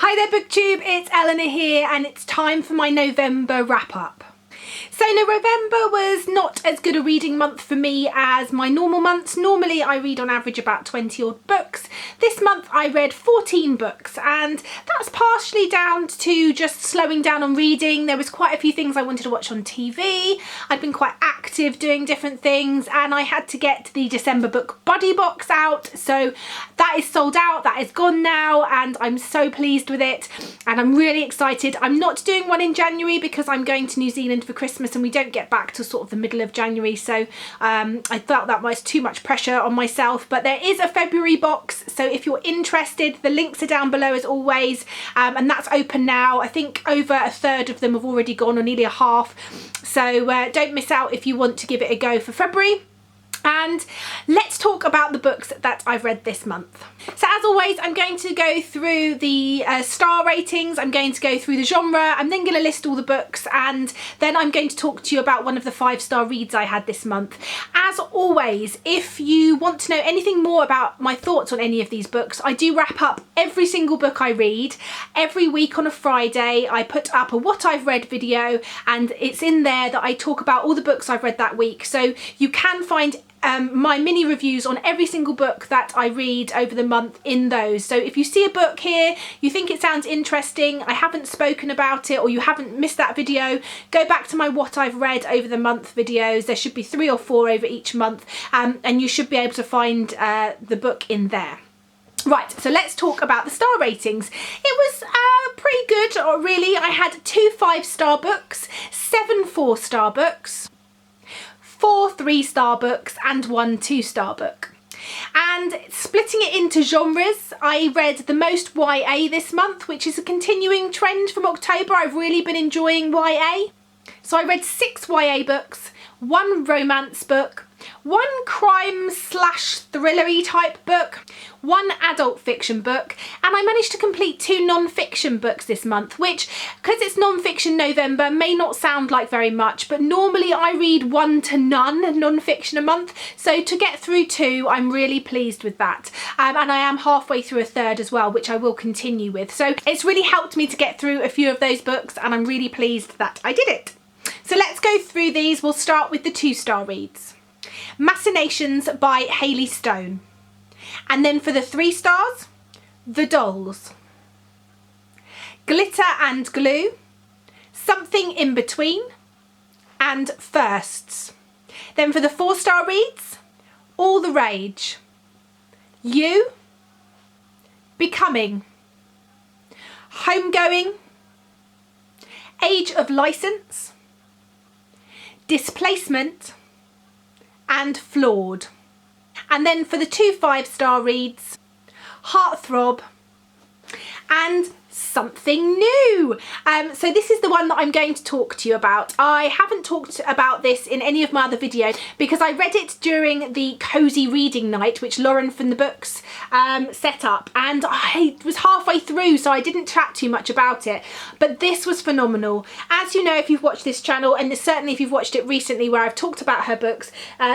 Hi there BookTube, it's Eleanor here and it's time for my November wrap up. So November was not as good a reading month for me as my normal months. Normally I read on average about 20 odd books. This month I read 14 books and that's partially down to just slowing down on reading. There was quite a few things I wanted to watch on TV. I'd been quite active doing different things and I had to get the December book buddy box out. So that is sold out, that is gone now and I'm so pleased with it and I'm really excited. I'm not doing one in January because I'm going to New Zealand for Christmas and we don't get back to sort of the middle of January, so I felt that was too much pressure on myself. But there is a February box, so if you're interested, the links are down below as always, and that's open now. I think over a third of them have already gone, or nearly a half, so don't miss out if you want to give it a go for February. And let's talk about the books that I've read this month. So as always, I'm going to go through the star ratings, I'm going to go through the genre, I'm then going to list all the books, and then I'm going to talk to you about one of the 5-star reads I had this month. As always, if you want to know anything more about my thoughts on any of these books, I do wrap up every single book I read. Every week on a Friday, I put up a What I've Read video, and it's in there that I talk about all the books I've read that week. So you can find my mini reviews on every single book that I read over the month in those. So if you see a book here, you think it sounds interesting, I haven't spoken about it, or you haven't missed that video, go back to my What I've Read over the month videos. There should be 3 or 4 over each month, and you should be able to find the book in there. Right, so let's talk about the star ratings. It was pretty good, really. I had 2 5-star books, 7 4-star books, 4 3-star books and 1 2-star book. And splitting it into genres, I read the most YA this month, which is a continuing trend from October. I've really been enjoying YA. So I read 6 YA books, 1 romance book, 1 crime/thrillery type book, 1 adult fiction book, and I managed to complete 2 non-fiction books this month, which, because it's non-fiction November, may not sound like very much, but normally I read 1 to none non-fiction a month, so to get through 2, I'm really pleased with that. And I am halfway through a third as well, which I will continue with. So it's really helped me to get through a few of those books, and I'm really pleased that I did it. So let's go through these. We'll start with the 2-star reads. Machinations by Hayley Stone. And then for the 3 stars, The Dolls. Glitter and Glue, Something in Between, and Firsts. Then for the 4-star reads, All the Rage, You, Becoming, Homegoing, Age of License, Displacement, and Flawed. And then for the 2 5-star reads, Heartthrob and Something New. So this is the one that I'm going to talk to you about. I haven't talked about this in any of my other videos because I read it during the cozy reading night which Lauren from the Books set up, and I was halfway through, so I didn't chat too much about it, but this was phenomenal. As you know, if you've watched this channel, and certainly if you've watched it recently where I've talked about her books,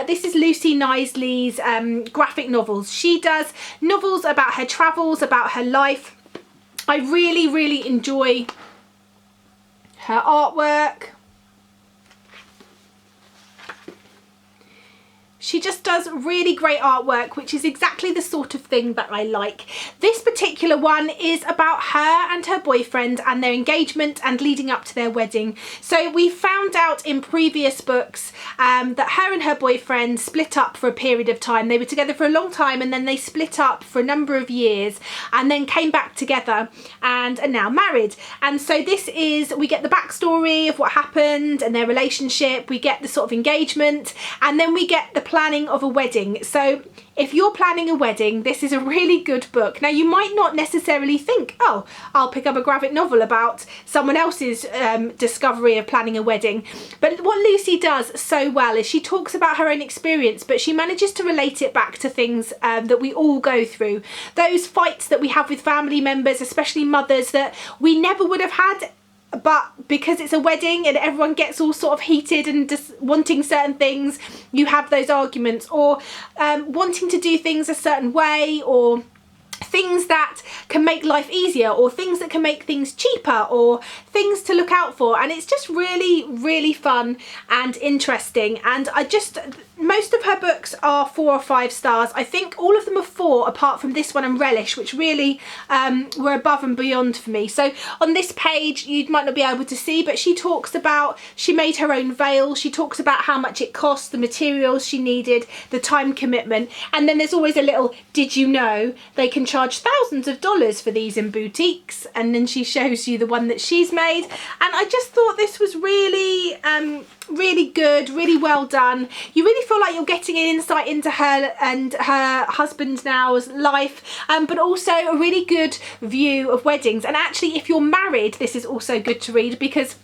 this is Lucy Knisley's graphic novels. She does novels about her travels, about her life. I really enjoy her artwork. She just does really great artwork, which is exactly the sort of thing that I like. This particular one is about her and her boyfriend and their engagement and leading up to their wedding. So we found out in previous books that her and her boyfriend split up for a period of time. They were together for a long time and then they split up for a number of years and then came back together and are now married. And so this is, we get the backstory of what happened and their relationship, we get the sort of engagement, and then we get the planning of a wedding. So if you're planning a wedding, this is a really good book. Now you might not necessarily think, oh, I'll pick up a graphic novel about someone else's discovery of planning a wedding, but what Lucy does so well is she talks about her own experience, but she manages to relate it back to things that we all go through. Those fights that we have with family members, especially mothers, that we never would have had, but because it's a wedding and everyone gets all sort of heated and just wanting certain things, you have those arguments, or wanting to do things a certain way, or things that can make life easier, or things that can make things cheaper, or things to look out for. And it's just really fun and interesting. And most of her books are 4 or 5 stars. I think all of them are 4 apart from this one and Relish, which really were above and beyond for me. So on this page you might not be able to see, but she talks about, she made her own veil, she talks about how much it cost, the materials she needed, the time commitment, and then there's always a little did you know they can charge thousands of dollars for these in boutiques, and then she shows you the one that she's made. And I just thought this was really really good, really well done. You really feel like you're getting an insight into her and her husband now's life, but also a really good view of weddings. And actually, if you're married, this is also good to read, because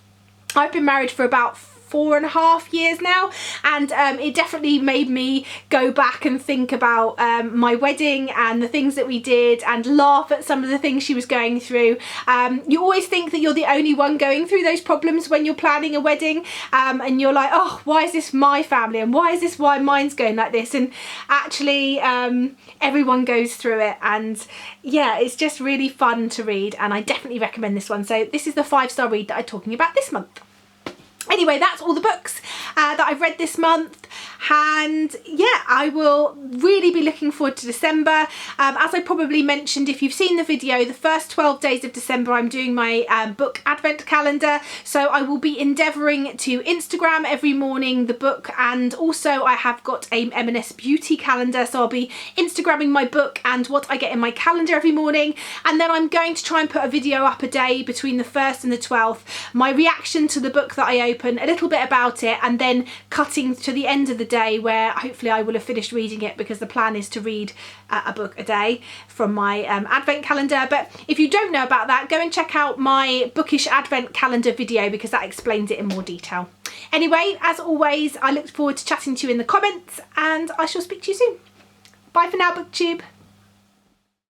I've been married for about 4.5 years now, and it definitely made me go back and think about my wedding and the things that we did, and laugh at some of the things she was going through. You always think that you're the only one going through those problems when you're planning a wedding, and you're like, oh, why is this my family, and why mine's going like this? And actually everyone goes through it, and yeah, it's just really fun to read, and I definitely recommend this one. So this is the 5-star read that I'm talking about this month. Anyway, that's all the books that I've read this month, and yeah, I will really be looking forward to December. As I probably mentioned, if you've seen the video, the first 12 days of December I'm doing my book advent calendar, so I will be endeavouring to Instagram every morning the book, and also I have got a M&S beauty calendar, so I'll be Instagramming my book and what I get in my calendar every morning. And then I'm going to try and put a video up a day between the 1st and the 12th, my reaction to the book that I open, a little bit about it, and then cutting to the end of the day where hopefully I will have finished reading it, because the plan is to read a book a day from my advent calendar. But if you don't know about that, go and check out my bookish advent calendar video, because that explains it in more detail. Anyway, as always, I look forward to chatting to you in the comments, and I shall speak to you soon. Bye for now, BookTube.